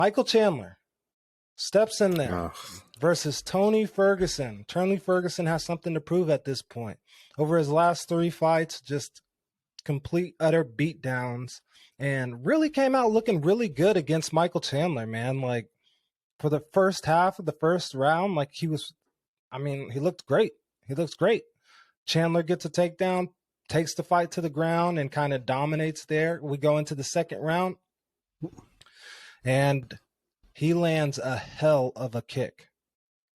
Michael Chandler steps in there Ugh. versus Tony Ferguson. Tony Ferguson has something to prove at this point. Over his last 3 fights, just complete, utter beatdowns, and really came out looking really good against Michael Chandler, man. Like, for the first half of the first round, like, he looked great. He looks great. Chandler gets a takedown, takes the fight to the ground, and kind of dominates there. We go into the second round, and he lands a hell of a kick.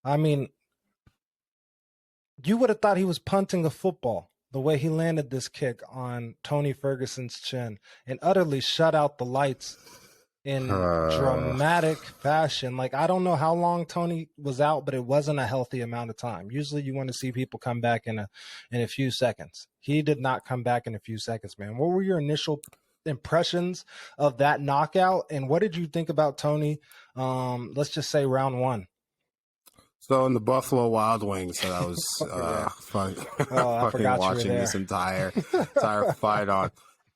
I mean, you would have thought he was punting a football the way he landed this kick on Tony Ferguson's chin and utterly shut out the lights in dramatic fashion. Like, I don't know how long Tony was out, but it wasn't a healthy amount of time. Usually you want to see people come back in a few seconds. He did not come back in a few seconds, man. What were your initial impressions of that knockout, and what did you think about Tony, let's just say round 1? So in the Buffalo Wild Wings that I was fucking watching this entire fight on,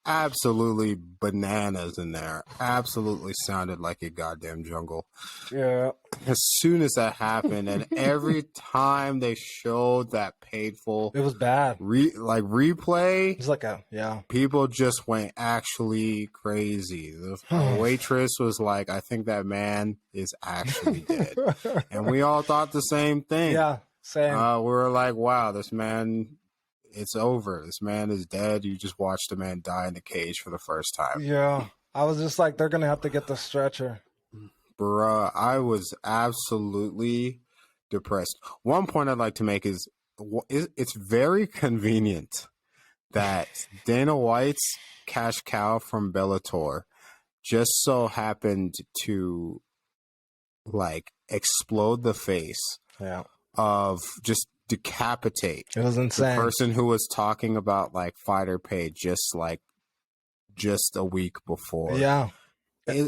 absolutely bananas in there. Absolutely sounded like a goddamn jungle. Yeah. As soon as that happened, and every time they showed that painful, it was bad. Replay. It's like people just went actually crazy. The waitress was like, "I think that man is actually dead," and we all thought the same thing. Yeah, same. We were like, "Wow, this man." It's over. This man is dead. You just watched a man die in the cage for the first time. Yeah. I was just like, they're going to have to get the stretcher. Bruh, I was absolutely depressed. One point I'd like to make is it's very convenient that Dana White's cash cow from Bellator just so happened to, like, explode the face of just decapitate. It was insane. The person who was talking about, like, fighter pay just a week before. Yeah.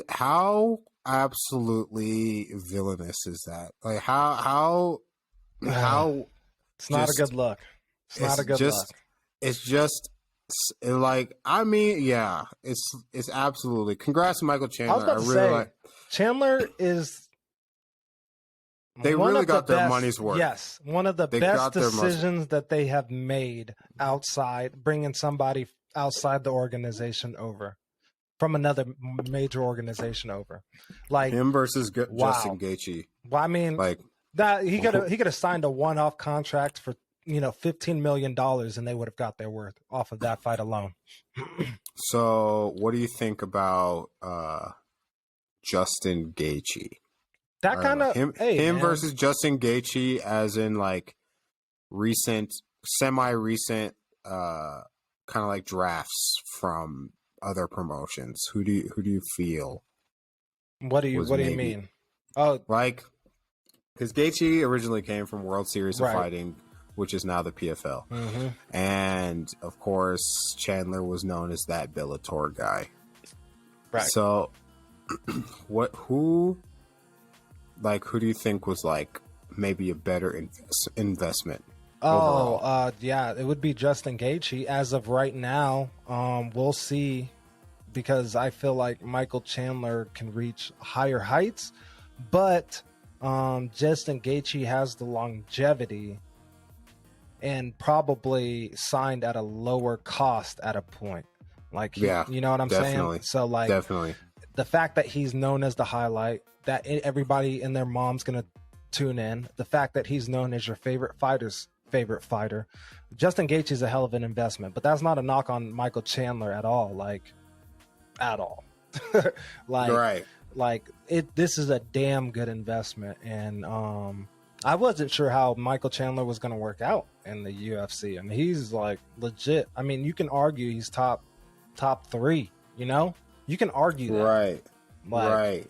How absolutely villainous is that? Like, how it's not a good look. It's not a good look. It's just like, I mean, yeah, it's absolutely. Congrats to Michael Chandler. I was about to say, Chandler is. They really got their money's worth. Yes, one of the best decisions that they have made outside, bringing somebody outside the organization over, from another major organization over, like him versus Justin Gaethje. Well, I mean, like that he could have signed a one-off contract for $15 million, and they would have got their worth off of that fight alone. So, what do you think about Justin Gaethje? That kind of him versus Justin Gaethje, as in, like, semi-recent, kind of like drafts from other promotions. Who do you feel? What do you mean? Oh, like, because Gaethje originally came from World Series of Fighting, which is now the PFL, and of course Chandler was known as that Bellator guy. Right. So, who do you think was, like, maybe a better investment? Yeah, it would be Justin Gaethje. As of right now, we'll see, because I feel like Michael Chandler can reach higher heights, but Justin Gaethje has the longevity and probably signed at a lower cost at a point. Like, you know what I'm saying? So, like, definitely the fact that he's known as the highlight, that everybody and their mom's gonna tune in, the fact that he's known as your favorite fighter's favorite fighter, Justin Gaethje is a hell of an investment. But that's not a knock on Michael Chandler at all, like, at all. This is a damn good investment, and I wasn't sure how Michael Chandler was going to work out in the UFC, and he's, like, legit. I mean, you can argue he's top 3. You can argue that. Right.